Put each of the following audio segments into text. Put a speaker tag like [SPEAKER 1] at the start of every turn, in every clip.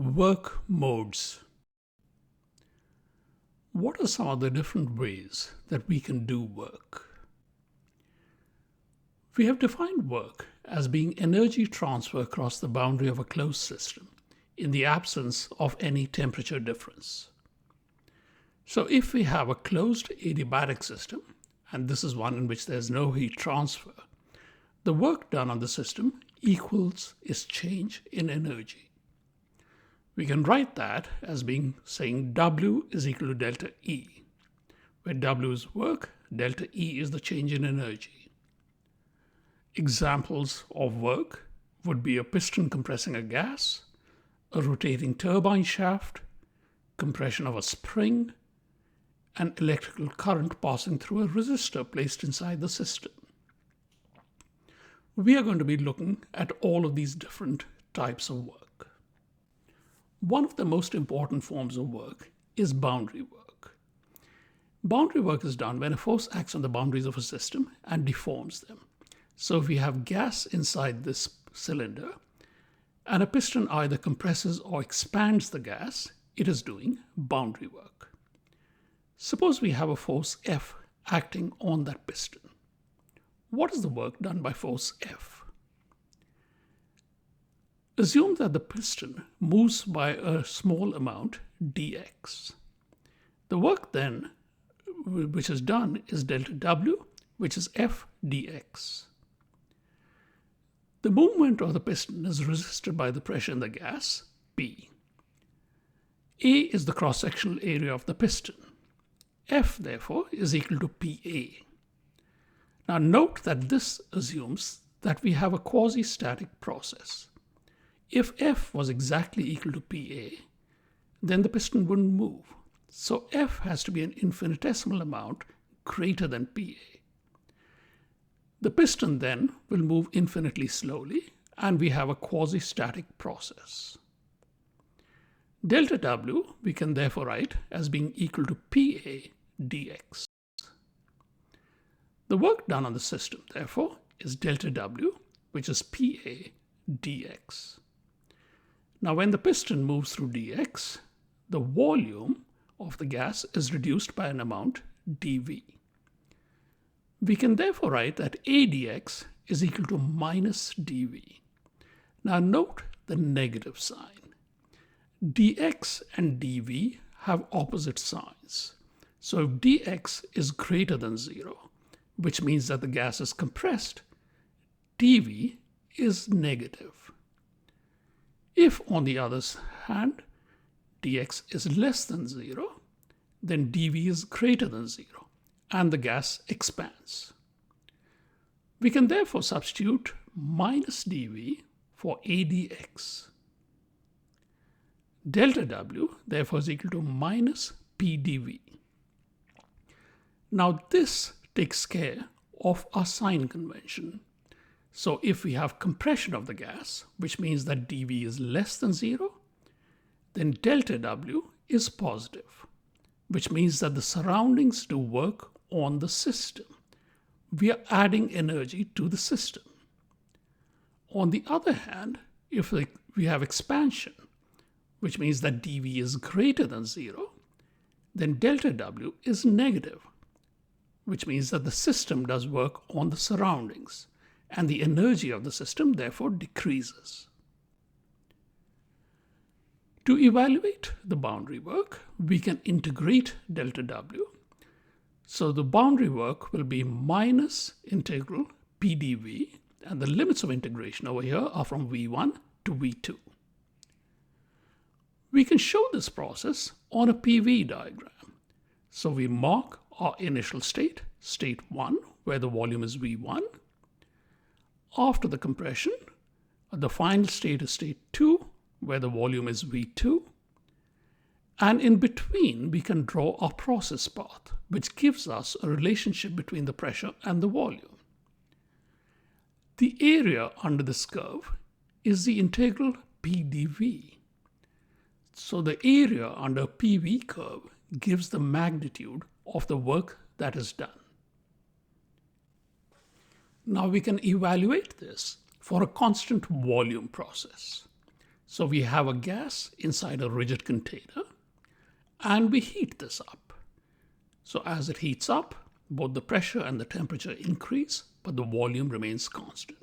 [SPEAKER 1] Work modes. What are some of the different ways that we can do work? We have defined work as being energy transfer across the boundary of a closed system in the absence of any temperature difference. So if we have a closed adiabatic system, and this is one in which there's no heat transfer, the work done on the system equals its change in energy. We can write that as saying W is equal to delta E, where W is work, delta E is the change in energy. Examples of work would be a piston compressing a gas, a rotating turbine shaft, compression of a spring, and electrical current passing through a resistor placed inside the system. We are going to be looking at all of these different types of work. One of the most important forms of work is boundary work. Boundary work is done when a force acts on the boundaries of a system and deforms them. So if we have gas inside this cylinder and a piston either compresses or expands the gas, it is doing boundary work. Suppose we have a force F acting on that piston. What is the work done by force F? Assume that the piston moves by a small amount, dx. The work then, which is done, is delta W, which is F dx. The movement of the piston is resisted by the pressure in the gas, P. A is the cross-sectional area of the piston. F, therefore, is equal to PA. Now note that this assumes that we have a quasi-static process. If F was exactly equal to PA, then the piston wouldn't move. So F has to be an infinitesimal amount greater than PA. The piston then will move infinitely slowly, and we have a quasi-static process. Delta W we can therefore write as being equal to PA dx. The work done on the system, therefore, is delta W, which is PA dx. Now, when the piston moves through dx, the volume of the gas is reduced by an amount dV. We can therefore write that A dx is equal to minus dV. Now, note the negative sign. dx and dV have opposite signs. So if dx is greater than 0, which means that the gas is compressed, dV is negative. If, on the other hand, dx is less than 0, then dV is greater than 0, and the gas expands. We can therefore substitute minus dV for A dx. Delta W, therefore, is equal to minus P dV. Now, this takes care of our sign convention. So if we have compression of the gas, which means that dV is less than 0, then delta W is positive, which means that the surroundings do work on the system. We are adding energy to the system. On the other hand, if we have expansion, which means that dV is greater than 0, then delta W is negative, which means that the system does work on the surroundings, and the energy of the system therefore decreases. To evaluate the boundary work, we can integrate delta W. So the boundary work will be minus integral P dV, and the limits of integration over here are from V1 to V2. We can show this process on a PV diagram. So we mark our initial state, state 1, where the volume is V1. After the compression, the final state is state 2, where the volume is V2. And in between, we can draw our process path, which gives us a relationship between the pressure and the volume. The area under this curve is the integral P dV. So the area under PV curve gives the magnitude of the work that is done. Now we can evaluate this for a constant volume process. So we have a gas inside a rigid container and we heat this up. So as it heats up, both the pressure and the temperature increase, but the volume remains constant.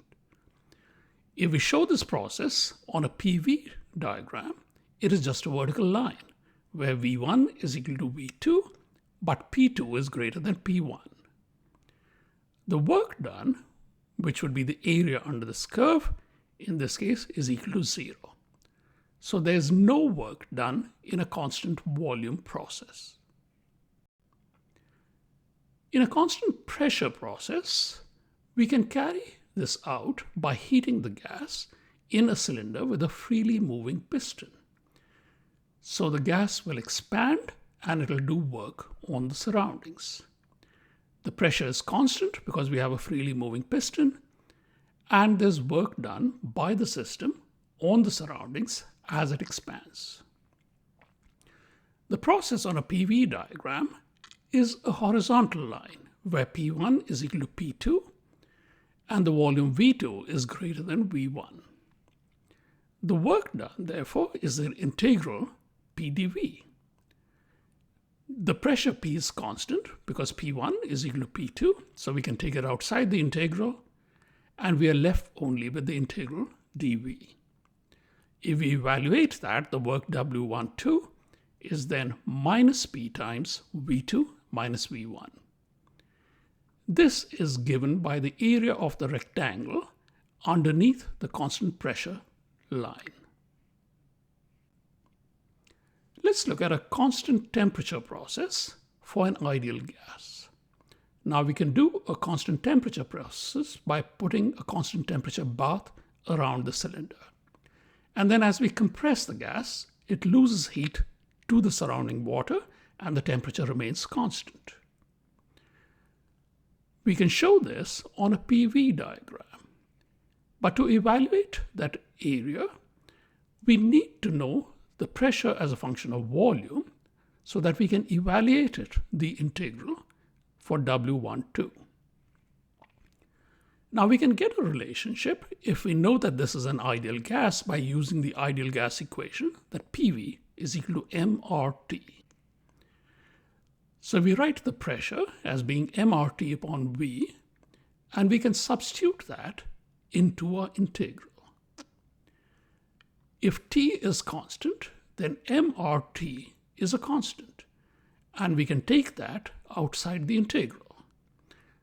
[SPEAKER 1] If we show this process on a PV diagram, it is just a vertical line where V1 is equal to V2, but P2 is greater than P1. The work done, which would be the area under this curve, in this case is equal to 0. So there's no work done in a constant volume process. In a constant pressure process, we can carry this out by heating the gas in a cylinder with a freely moving piston. So the gas will expand and it will do work on the surroundings. The pressure is constant because we have a freely moving piston, and there's work done by the system on the surroundings as it expands. The process on a PV diagram is a horizontal line where P1 is equal to P2 and the volume V2 is greater than V1. The work done, therefore, is the integral P dV. The pressure P is constant because P1 is equal to P2, so we can take it outside the integral and we are left only with the integral dV. If we evaluate that, the work W12 is then minus P times V2 minus V1. This is given by the area of the rectangle underneath the constant pressure line. Let's look at a constant temperature process for an ideal gas. Now we can do a constant temperature process by putting a constant temperature bath around the cylinder. And then as we compress the gas, it loses heat to the surrounding water and the temperature remains constant. We can show this on a PV diagram. But to evaluate that area, we need to know the pressure as a function of volume so that we can evaluate the integral for W12. Now we can get a relationship if we know that this is an ideal gas by using the ideal gas equation that PV is equal to mRT. So we write the pressure as being mRT upon V, and we can substitute that into our integral. If T is constant, then mRT is a constant, and we can take that outside the integral.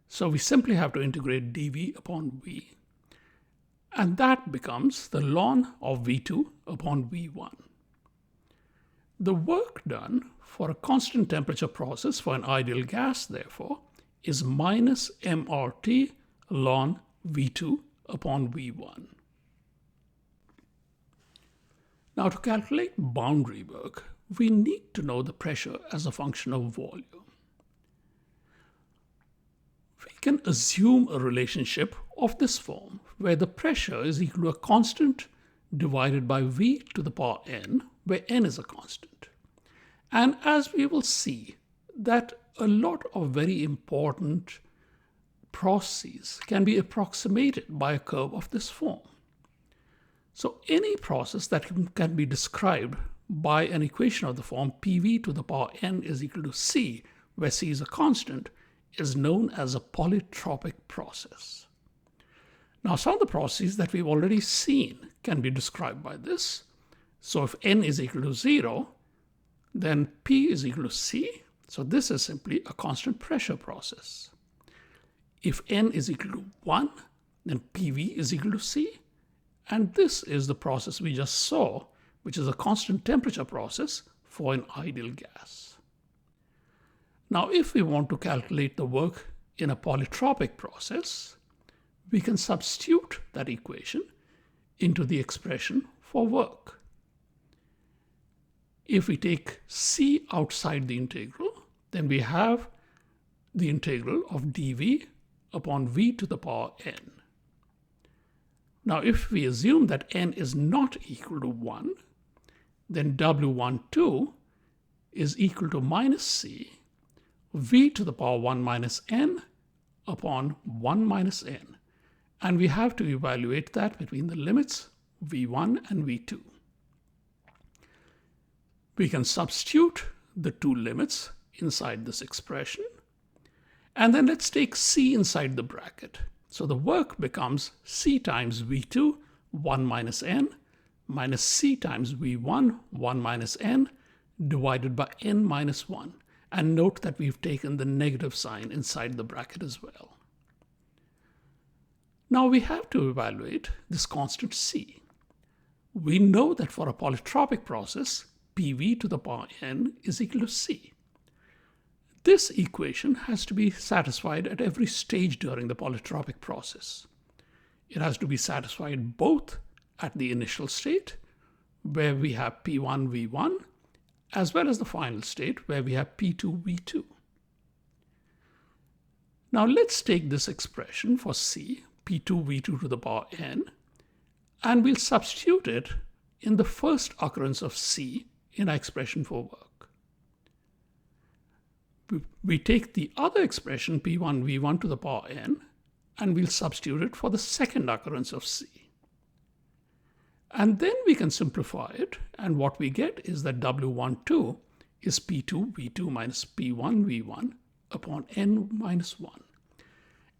[SPEAKER 1] So we simply have to integrate dV upon V, and that becomes the ln of V2 upon V1. The work done for a constant temperature process for an ideal gas, therefore, is minus mRT ln V2 upon V1. Now to calculate boundary work, we need to know the pressure as a function of volume. We can assume a relationship of this form, where the pressure is equal to a constant divided by V to the power n, where n is a constant. And as we will see, that a lot of very important processes can be approximated by a curve of this form. So any process that can be described by an equation of the form PV to the power n is equal to C, where C is a constant, is known as a polytropic process. Now some of the processes that we've already seen can be described by this. So if n is equal to 0, then P is equal to C. So this is simply a constant pressure process. If n is equal to 1, then PV is equal to C. And this is the process we just saw, which is a constant temperature process for an ideal gas. Now, if we want to calculate the work in a polytropic process, we can substitute that equation into the expression for work. If we take C outside the integral, then we have the integral of dV upon V to the power n. Now, if we assume that n is not equal to 1, then W12 is equal to minus C, V to the power 1 minus n upon 1 minus n. And we have to evaluate that between the limits V1 and V2. We can substitute the two limits inside this expression. And then let's take C inside the bracket. So the work becomes C times V2, 1 minus n, minus C times V1, 1 minus n, divided by n minus 1. And note that we've taken the negative sign inside the bracket as well. Now we have to evaluate this constant C. We know that for a polytropic process, PV to the power n is equal to C. This equation has to be satisfied at every stage during the polytropic process. It has to be satisfied both at the initial state, where we have P1, V1, as well as the final state, where we have P2, V2. Now let's take this expression for C, P2, V2 to the power n, and we'll substitute it in the first occurrence of C in our expression for work. We take the other expression, P1, V1 to the power n, and we'll substitute it for the second occurrence of C. And then we can simplify it, and what we get is that W12 is P2, V2 minus P1, V1 upon n minus 1.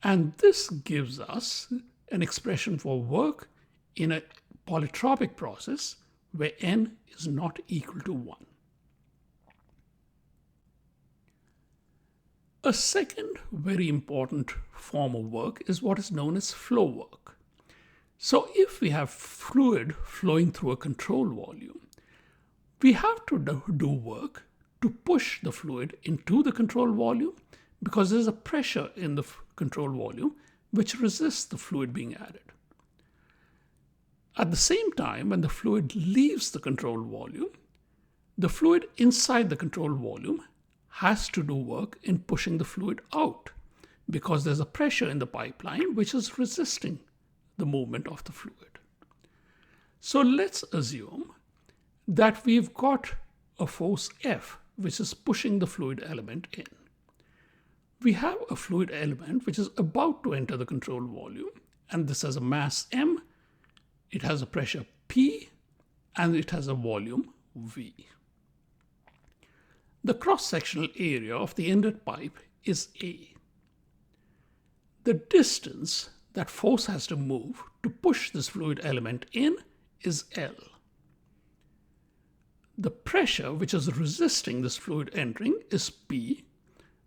[SPEAKER 1] And this gives us an expression for work in a polytropic process where n is not equal to 1. A second very important form of work is what is known as flow work. So if we have fluid flowing through a control volume, we have to do work to push the fluid into the control volume because there's a pressure in the control volume which resists the fluid being added. At the same time, when the fluid leaves the control volume, the fluid inside the control volume has to do work in pushing the fluid out because there's a pressure in the pipeline which is resisting the movement of the fluid. So let's assume that we've got a force F which is pushing the fluid element in. We have a fluid element which is about to enter the control volume, and this has a mass m, it has a pressure P, and it has a volume V. The cross-sectional area of the inlet pipe is A. The distance that force has to move to push this fluid element in is L. The pressure which is resisting this fluid entering is P,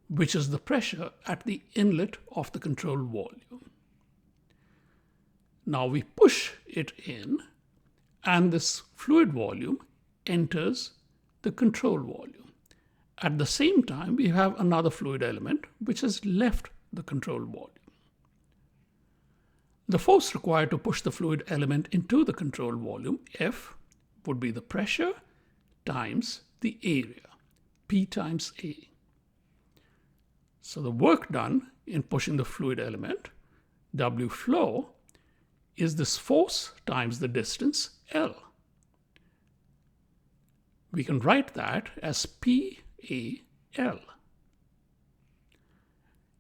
[SPEAKER 1] which is the pressure at the inlet of the control volume. Now we push it in, and this fluid volume enters the control volume. At the same time, we have another fluid element which has left the control volume. The force required to push the fluid element into the control volume, F, would be the pressure times the area, P times A. So the work done in pushing the fluid element, W flow, is this force times the distance, L. We can write that as P A-L.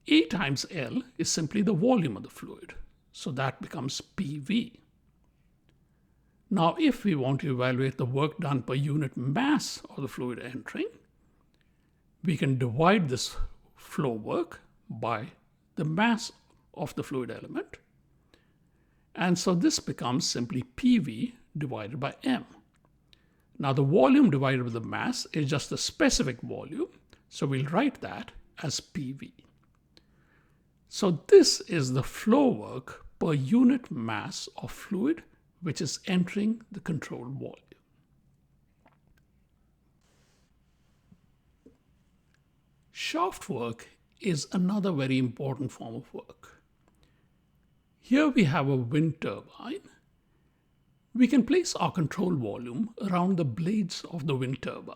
[SPEAKER 1] A times L is simply the volume of the fluid, so that becomes PV. Now, if we want to evaluate the work done per unit mass of the fluid entering, we can divide this flow work by the mass of the fluid element. And so this becomes simply PV divided by M. Now the volume divided by the mass is just the specific volume, so we'll write that as PV. So this is the flow work per unit mass of fluid which is entering the control volume. Shaft work is another very important form of work. Here we have a wind turbine. We can place our control volume around the blades of the wind turbine.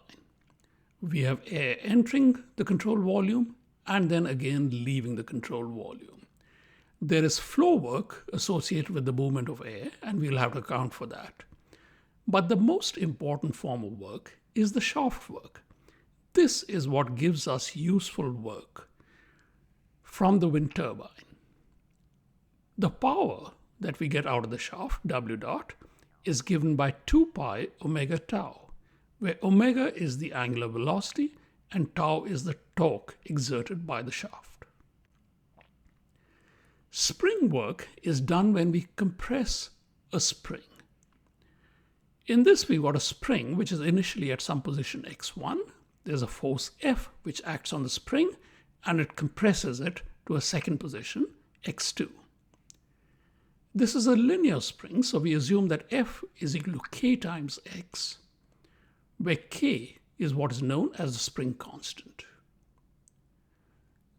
[SPEAKER 1] We have air entering the control volume and then again leaving the control volume. There is flow work associated with the movement of air, and we'll have to account for that. But the most important form of work is the shaft work. This is what gives us useful work from the wind turbine. The power that we get out of the shaft, W dot, is given by 2 pi omega tau, where omega is the angular velocity and tau is the torque exerted by the shaft. Spring work is done when we compress a spring. In this, we've got a spring which is initially at some position x1. There's a force F which acts on the spring and it compresses it to a second position, x2. This is a linear spring, so we assume that F is equal to k times x, where k is what is known as the spring constant.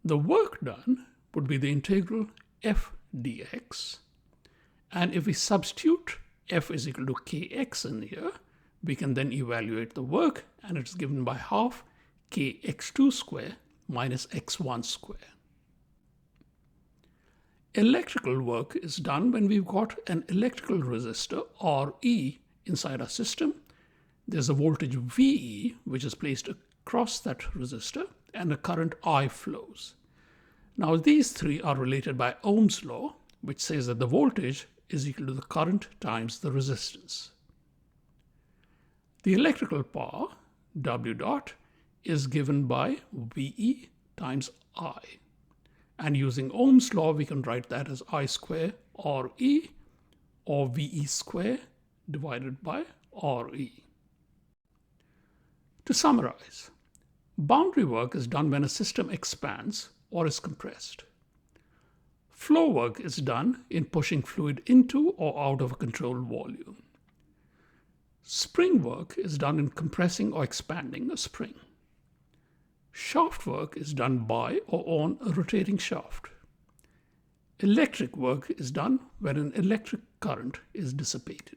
[SPEAKER 1] The work done would be the integral f dx, and if we substitute F is equal to kx in here, we can then evaluate the work, and it's given by half kx2 square minus x1 square. Electrical work is done when we've got an electrical resistor, Re, inside our system. There's a voltage VE, which is placed across that resistor, and a current I flows. Now, these three are related by Ohm's law, which says that the voltage is equal to the current times the resistance. The electrical power, W dot, is given by VE times I. And using Ohm's law, we can write that as I square Re, or VE square divided by Re. To summarize, boundary work is done when a system expands or is compressed. Flow work is done in pushing fluid into or out of a controlled volume. Spring work is done in compressing or expanding a spring. Shaft work is done by or on a rotating shaft. Electric work is done when an electric current is dissipated.